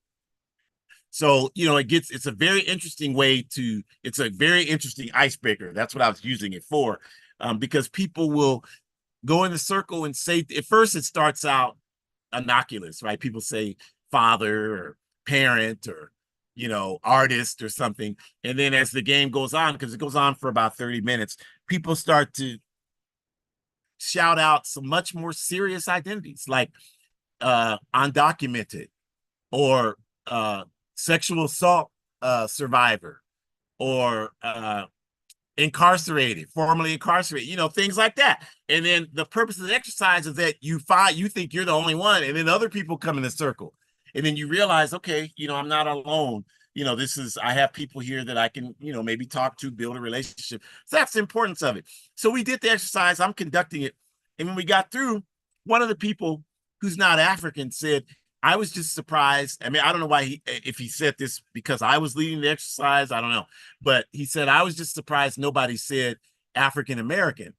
A: So, it's a very interesting it's a very interesting icebreaker. That's what I was using it for, because people will go in the circle and say, at first it starts out innocuous, right? People say father or parent or, artist or something. And then as the game goes on, because it goes on for about 30 minutes, people start to shout out some much more serious identities like undocumented or sexual assault survivor or incarcerated, formerly incarcerated, things like that. And then the purpose of the exercise is that you think you're the only one, and then other people come in the circle. And then you realize, okay, I'm not alone. I have people here that I can, maybe talk to, build a relationship. So that's the importance of it. So we did the exercise. I'm conducting it. And when we got through, one of the people who's not African said, I was just surprised. I mean, I don't know why if he said this because I was leading the exercise, I don't know. But he said, I was just surprised nobody said African American.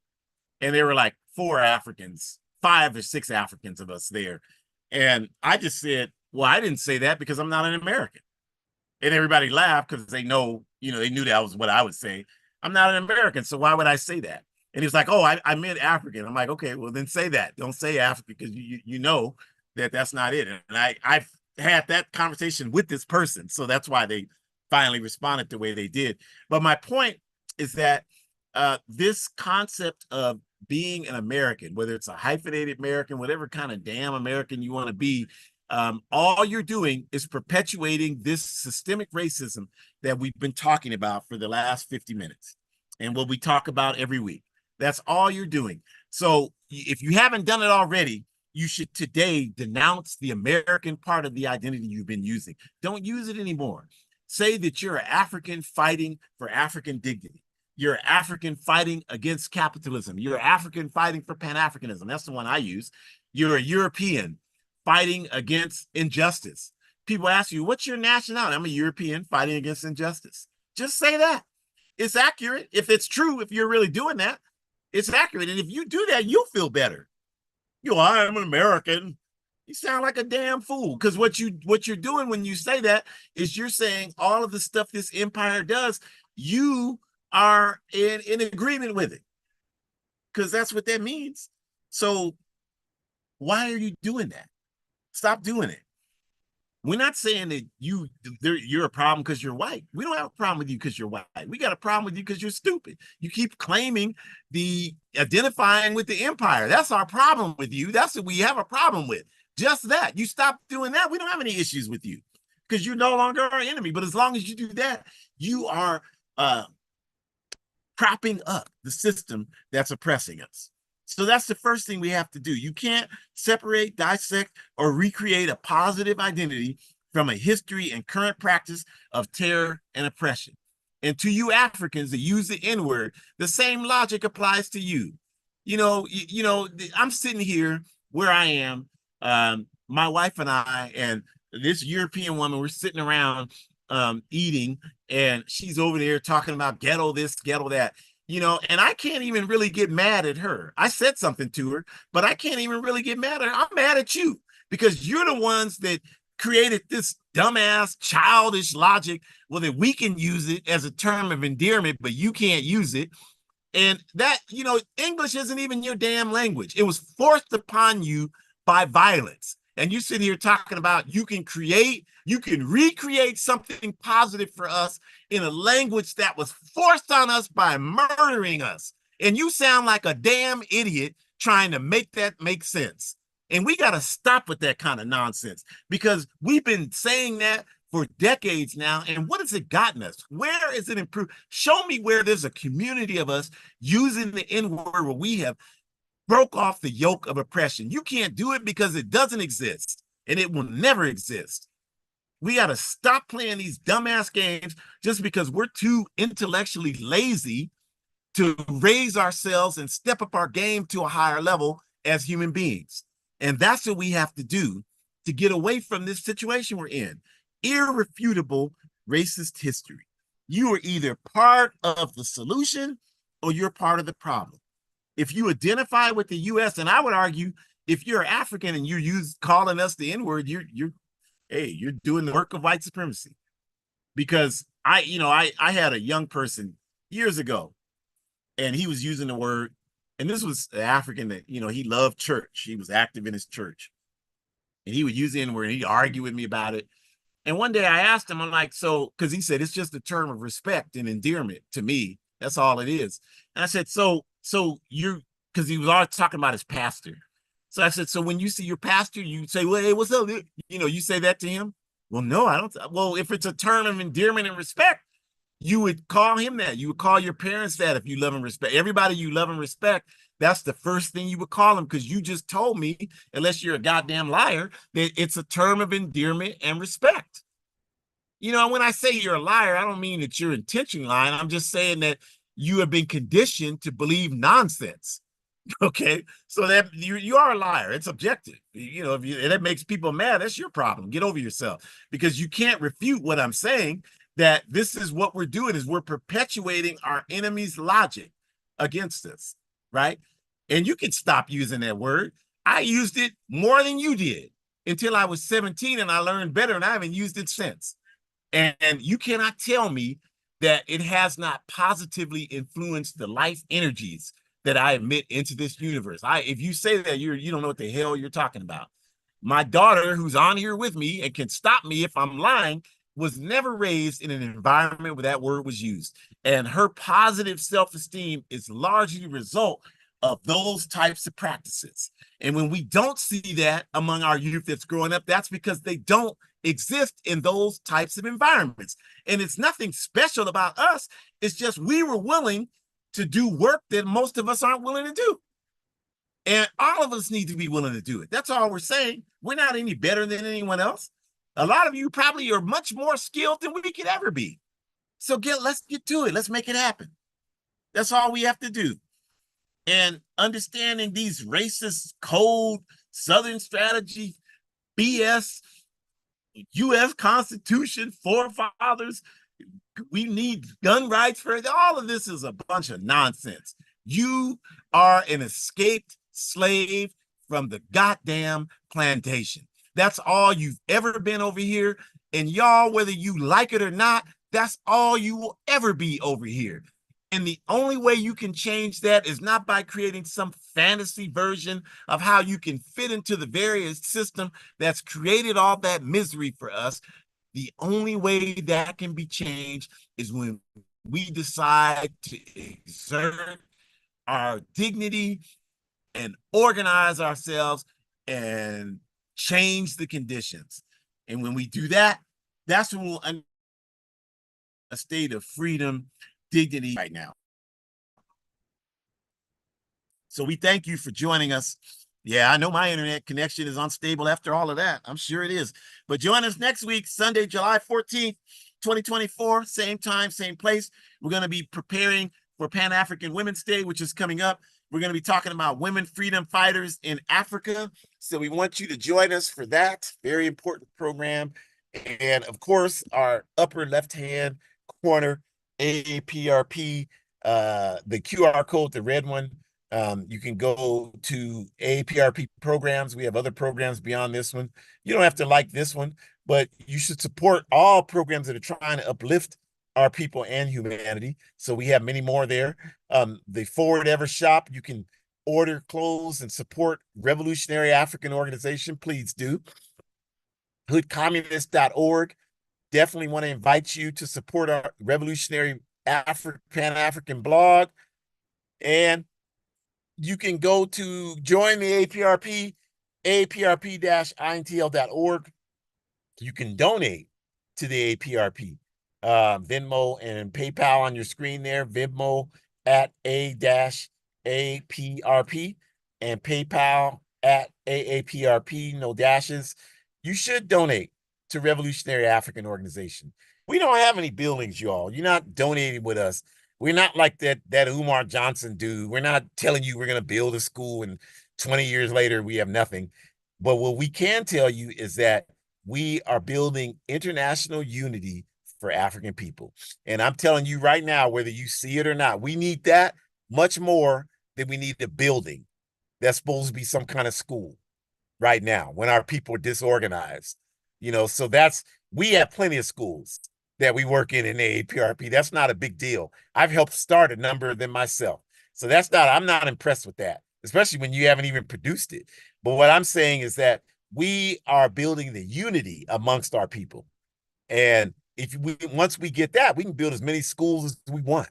A: And there were like 4 Africans, 5 or 6 Africans of us there. And I just said, well, I didn't say that because I'm not an American. And everybody laughed because they know, they knew that was what I would say. I'm not an American, so why would I say that? And he was like, oh, I meant African. I'm like, okay, well, then say that. Don't say African because you know that that's not it. And I've had that conversation with this person. So that's why they finally responded the way they did. But my point is that this concept of being an American, whether it's a hyphenated American, whatever kind of damn American you want to be, all you're doing is perpetuating this systemic racism that we've been talking about for the last 50 minutes and what we talk about every week. That's all you're doing. So if you haven't done it already, you should today denounce the American part of the identity you've been using. Don't use it anymore. Say that you're an African fighting for African dignity. You're African fighting against capitalism. You're African fighting for Pan-Africanism. That's the one I use. You're a European fighting against injustice. People ask you, what's your nationality? I'm a European fighting against injustice. Just say that. It's accurate. If it's true, if you're really doing that, it's accurate. And if you do that, you'll feel better. I'm an American. You sound like a damn fool. Because what you're doing when you say that is you're saying all of the stuff this empire does, you are in agreement with it. Because that's what that means. So why are you doing that? Stop doing it. We're not saying that you're a problem because you're white. We don't have a problem with you because you're white. We got a problem with you because you're stupid. You keep claiming identifying with the empire. That's our problem with you. That's what we have a problem with. Just that. You stop doing that, we don't have any issues with you because you're no longer our enemy. But as long as you do that, you are propping up the system that's oppressing us. So that's the first thing we have to do. You can't separate, dissect, or recreate a positive identity from a history and current practice of terror and oppression. And to you Africans that use the N-word, the same logic applies to you. I'm sitting here where I am, my wife and I, and this European woman, we're sitting around eating, and she's over there talking about ghetto this, ghetto that. And I can't even really get mad at her. I said something to her, but I can't even really get mad at her. I'm mad at you because you're the ones that created this dumbass, childish logic, well, that we can use it as a term of endearment, but you can't use it. And that, English isn't even your damn language. It was forced upon you by violence. And you sit here talking about you can recreate something positive for us in a language that was forced on us by murdering us. And you sound like a damn idiot trying to make that make sense. And we got to stop with that kind of nonsense because we've been saying that for decades now. And what has it gotten us? Where is it improved? Show me where there's a community of us using the N-word where we have broke off the yoke of oppression. You can't do it because it doesn't exist and it will never exist. We got to stop playing these dumbass games just because we're too intellectually lazy to raise ourselves and step up our game to a higher level as human beings. And that's what we have to do to get away from this situation we're in. Irrefutable racist history. You are either part of the solution or you're part of the problem. If you identify with the U.S., and I would argue, if you're African and you're calling us the N-word, you're doing the work of white supremacy. Because I had a young person years ago, and he was using the word, and this was an African that, he loved church. He was active in his church. And he would use the N-word, and he'd argue with me about it. And one day I asked him, I'm like, so, because he said, it's just a term of respect and endearment to me. That's all it is. And I said, so because he was always talking about his pastor. So I said, so when you see your pastor, you say, well, hey, what's up? You say that to him? Well, no, I don't. Well, if it's a term of endearment and respect, you would call him that. You would call your parents that if you love and respect. Everybody you love and respect, that's the first thing you would call them because you just told me, unless you're a goddamn liar, that it's a term of endearment and respect. When I say you're a liar, I don't mean that you're intentionally lying. I'm just saying that you have been conditioned to believe nonsense. Okay, so that you are a liar. It's objective. If that makes people mad, that's your problem. Get over yourself because you can't refute what I'm saying. That this is what we're doing is we're perpetuating our enemy's logic against us, right? And you can stop using that word. I used it more than you did until I was 17, and I learned better, and I haven't used it since. And you cannot tell me that it has not positively influenced the life energies that I emit into this universe. If you say that, you don't know what the hell you're talking about. My daughter, who's on here with me and can stop me if I'm lying, was never raised in an environment where that word was used. And her positive self-esteem is largely the result of those types of practices. And when we don't see that among our youth that's growing up, that's because they don't exist in those types of environments. And it's nothing special about us. It's just we were willing to do work that most of us aren't willing to do. And all of us need to be willing to do it. That's all we're saying. We're not any better than anyone else. A lot of you probably are much more skilled than we could ever be. So let's get to it. Let's make it happen. That's all we have to do. And understanding these racist, cold, Southern strategy, BS, U.S. Constitution, forefathers, we need gun rights for it. All of this is a bunch of nonsense. You are an escaped slave from the goddamn plantation. That's all you've ever been over here. And y'all, whether you like it or not, that's all you will ever be over here. And the only way you can change that is not by creating some fantasy version of how you can fit into the various system that's created all that misery for us. The only way that can be changed is when we decide to exert our dignity and organize ourselves and change the conditions. And when we do that, that's when we'll enter a state of freedom, dignity right now. So we thank you for joining us. Yeah, I know my internet connection is unstable after all of that. I'm sure it is. But join us next week, Sunday, July 14th, 2024, same time, same place. We're going to be preparing for Pan-African Women's Day, which is coming up. We're going to be talking about women freedom fighters in Africa. So we want you to join us for that. Very important program. And of course, our upper left-hand corner, AAPRP, the QR code, the red one. You can go to AAPRP programs. We have other programs beyond this one. You don't have to like this one, but you should support all programs that are trying to uplift our people and humanity. So we have many more there. The Forward Ever Shop, you can order clothes and support Revolutionary African Organization. Please do. Hoodcommunist.org. Definitely want to invite you to support our Revolutionary Pan-African blog. And you can go to join the APRP, aprp-intl.org. You can donate to the APRP. Venmo and PayPal on your screen there. Venmo at A-APRP and PayPal at AAPRP, no dashes. You should donate to Revolutionary African Organization. We don't have any buildings, y'all. You're not donating with us. We're not like that Umar Johnson dude. We're not telling you we're going to build a school and 20 years later we have nothing. But what we can tell you is that we are building international unity for African people. And I'm telling you right now, whether you see it or not, we need that much more than we need the building. That's supposed to be some kind of school right now when our people are disorganized. So we have plenty of schools that we work in AAPRP. That's not a big deal. I've helped start a number of them myself. So I'm not impressed with that, especially when you haven't even produced it. But what I'm saying is that we are building the unity amongst our people. And once we get that, we can build as many schools as we want.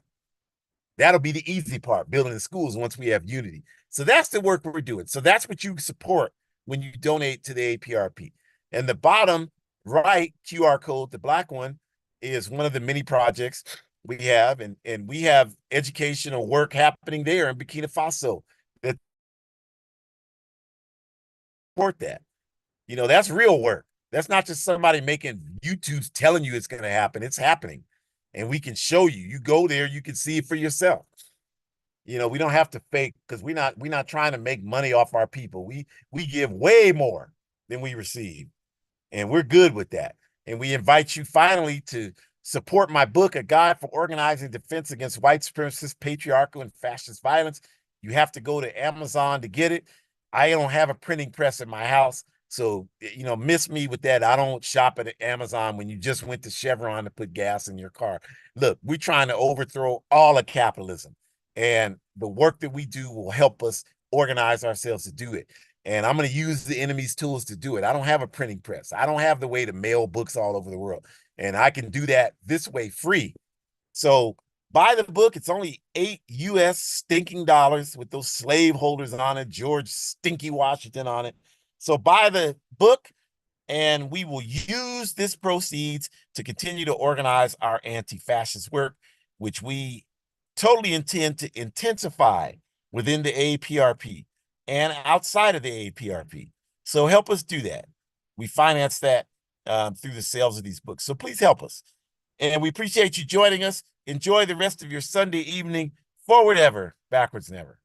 A: That'll be the easy part, building the schools once we have unity. So that's the work we're doing. So that's what you support when you donate to the APRP. And the bottom right QR code, the black one, is one of the many projects we have. And we have educational work happening there in Burkina Faso that support that. That's real work. That's not just somebody making YouTubes telling you it's going to happen. It's happening. And we can show you. You go there, you can see it for yourself. We don't have to fake, because we're not trying to make money off our people. We give way more than we receive. And we're good with that. And we invite you finally to support my book, A Guide for Organizing Defense Against White Supremacist, Patriarchal, and Fascist Violence. You have to go to Amazon to get it. I don't have a printing press in my house. So, miss me with that. I don't shop at Amazon when you just went to Chevron to put gas in your car. Look, we're trying to overthrow all of capitalism. And the work that we do will help us organize ourselves to do it. And I'm going to use the enemy's tools to do it. I don't have a printing press. I don't have the way to mail books all over the world. And I can do that this way free. So Buy the book. It's only 8 US stinking dollars with those slaveholders on it, George Stinky Washington on it. So buy the book, and we will use this proceeds to continue to organize our anti-fascist work, which we totally intend to intensify within the APRP and outside of the APRP. So help us do that. We finance that through the sales of these books. So please help us. And we appreciate you joining us. Enjoy the rest of your Sunday evening. Forward ever, backwards never.